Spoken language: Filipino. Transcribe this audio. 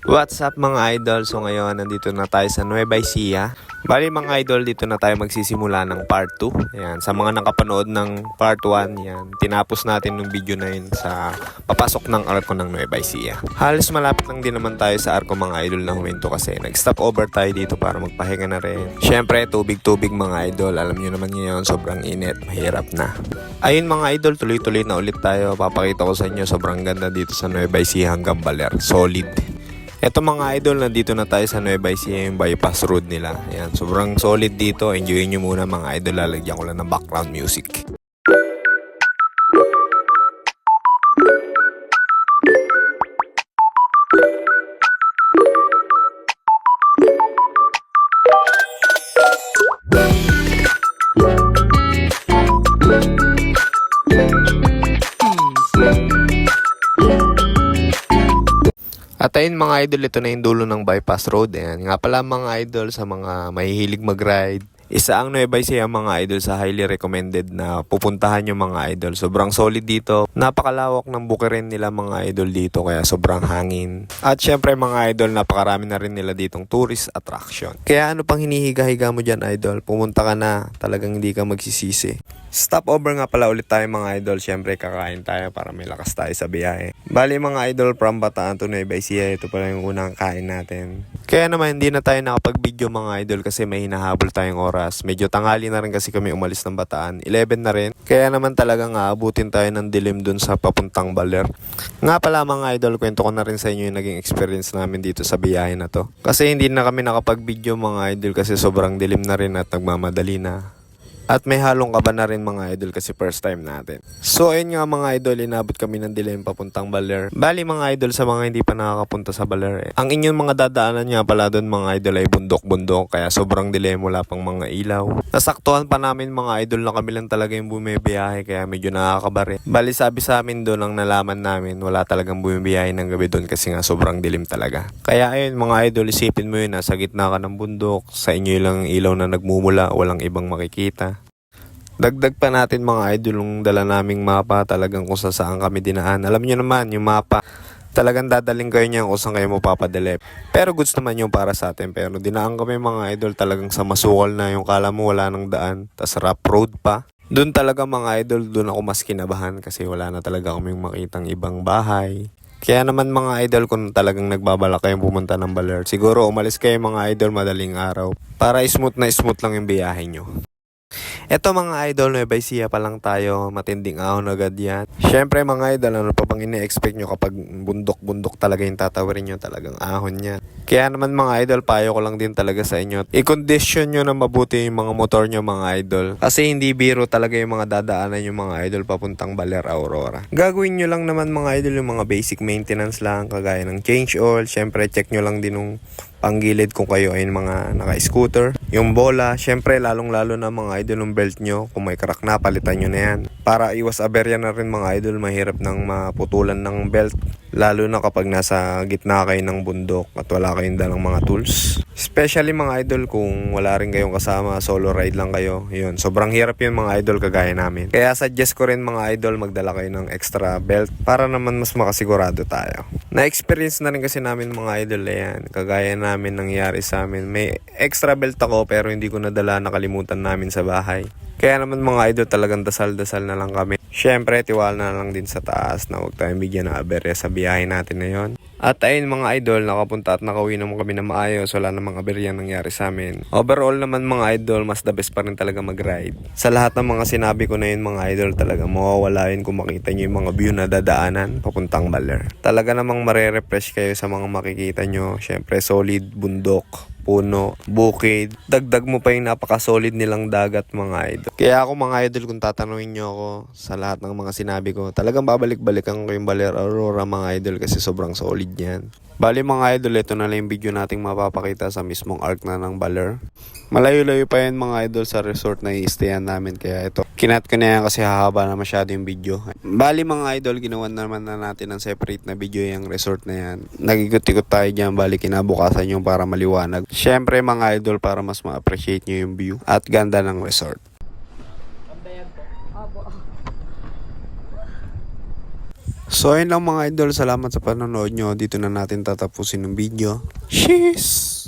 What's up mga idol? So ngayon nandito na tayo sa Nueva Ecija. Bali mga idol, dito na tayo magsisimula ng part 2. Ayan, sa mga nakapanood ng part 1, yan, tinapos natin yung video na yun sa papasok ng arko ng Nueva Ecija. Halos malapit lang din naman tayo sa arko mga idol na huminto kasi nag-stop over tayo dito para magpahinga na rin. Syempre tubig-tubig mga idol, alam nyo naman ngayon sobrang init, mahirap na. Ayun mga idol, tuloy-tuloy na ulit tayo. Papakita ko sa inyo sobrang ganda dito sa Nueva Ecija hanggang Baler. Solid. Eto mga idol, nandito na tayo sa Nueva Ecija, yung bypass road nila. Ayan, sobrang solid dito. Enjoyin nyo muna mga idol. Lalagyan ko lang ng background music. At ayun mga idol, ito na yung dulo ng bypass road. Ayan, nga pala mga idol, sa mga mahihilig mag-ride, isa ang Nueva Ecija mga idol sa highly recommended na pupuntahan yung mga idol. Sobrang solid dito. Napakalawak ng bukirin nila mga idol dito kaya sobrang hangin. At syempre mga idol, napakarami na rin nila ditong tourist attraction. Kaya ano pang hinihiga-higa mo dyan idol? Pumunta ka na, talagang hindi ka magsisisi. Stop over nga pala ulit tayo mga idol. Syempre kakain tayo para may lakas tayo sa biyahe. Bali mga idol, from Bataan to Nueva Ecija, ito pala yung unang kain natin. Kaya naman hindi na tayo nakapag-video mga idol kasi may hinahabol tayong oras. Medyo tanghali na rin kasi kami umalis ng Bataan. 11 na rin. Kaya naman talagang aabutin tayo ng dilim dun sa papuntang Baler. Nga pala mga idol, kwento ko na rin sa inyo yung naging experience namin dito sa biyahe na to. Kasi hindi na kami nakapag-video mga idol kasi sobrang dilim na rin at nagmamadali na. At may halong kaba na rin mga idol kasi first time natin. So ayun nga mga idol, inabot kami ng dilim papuntang Baler. Bali mga idol, sa mga hindi pa nakakapunta sa Baler ang inyong mga dadaanan nga pala doon mga idol ay bundok-bundok. Kaya sobrang dilim, wala pang mga ilaw. Nasaktuhan pa namin mga idol na kami lang talaga yung bumibiyahe kaya medyo nakakaba rin. Bali sabi sa amin doon ang nalaman namin, wala talagang bumibiyahe ng gabi doon kasi nga sobrang dilim talaga. Kaya ayun mga idol, isipin mo yun, nasa gitna ka ng bundok, sa inyo lang ilaw na nagmumula, walang ibang makikita. Dagdag pa natin mga idol yung dala naming mapa, talagang kung saan kami dinaan. Alam nyo naman yung mapa, talagang dadaling kayo niyan kung saan kayo mapapadali. Pero goods naman yung para sa atin. Pero dinaan kami mga idol talagang sa masukal na yung kala mo wala nang daan. Tas rough road pa. Doon talaga mga idol, doon ako mas kinabahan kasi wala na talaga kaming makitang ibang bahay. Kaya naman mga idol, kung talagang nagbabala kayong pumunta ng Baler, siguro umalis kayo mga idol madaling araw para smooth lang yung biyahe nyo. Eto mga idol, Nueva Ecija pa lang tayo, matinding ahon agad yan. Syempre mga idol, ano pa bang ine-expect nyo kapag bundok-bundok talaga yung tatawarin nyo, talagang ahon yan. Kaya naman mga idol, payo ko lang din talaga sa inyo, i-condition nyo na mabuti yung mga motor nyo mga idol. Kasi hindi biro talaga yung mga dadaanan yung mga idol papuntang Baler, Aurora. Gagawin nyo lang naman mga idol yung mga basic maintenance lang, kagaya ng change oil. Syempre check nyo lang din yung panggilid kung kayo ay mga naka-scooter. Yung bola, syempre lalong-lalo na mga idol yung belt nyo. Kung may crack na, palitan nyo na yan. Para iwas aberya na rin mga idol, mahirap nang maputulan ng belt. Lalo na kapag nasa gitna kayo ng bundok at wala kayong dalang mga tools. Especially mga idol kung wala rin kayong kasama, solo ride lang kayo. Yun, sobrang hirap yun mga idol kagaya namin. Kaya suggest ko rin mga idol, magdala kayo ng extra belt para naman mas makasigurado tayo. Na-experience na rin kasi namin mga idol yan. Kagaya namin nangyari sa amin. May extra belt ako pero hindi ko nadala, nakalimutan namin sa bahay. Kaya naman mga idol, talagang dasal-dasal na lang kami. Syempre, tiwala na lang din sa taas na huwag tayong bigyan ng aberya sa biyahe natin na yon. At ayun mga idol, nakapunta at nakauwi naman kami na maayos. Wala namang aberya nangyari sa amin. Overall naman mga idol, mas the best pa rin talaga mag-ride. Sa lahat ng mga sinabi ko na yun mga idol, talaga mawawala yun kung makita nyo yung mga view na dadaanan papuntang Baler. Talaga namang marerefresh kayo sa mga makikita nyo. Syempre solid, bundok, puno, bukid. Dagdag mo pa yung napaka-solid nilang dagat mga idol. Kaya ako mga idol, kung tatanungin nyo ako sa lahat ng mga sinabi ko, talagang babalik-balikan ko yung Baler Aurora mga idol kasi sobrang solid yan. Bali mga idol, ito na lang yung video nating mapapakita sa mismong arc na ng Baler. Malayo-layo pa yan mga idol sa resort na i-stayan namin. Kaya ito, kinat ko na yan kasi hahaba na masyado yung video. Bali mga idol, ginawan naman na natin ng separate na video yung resort na yan. Nag-ikot-ikot tayo dyan, bali kinabukasan yung para maliwanag. Syempre mga idol, para mas ma-appreciate nyo yung view at ganda ng resort. So ayun lang mga idol, salamat sa panonood nyo. Dito na natin tatapusin ng video. Cheers!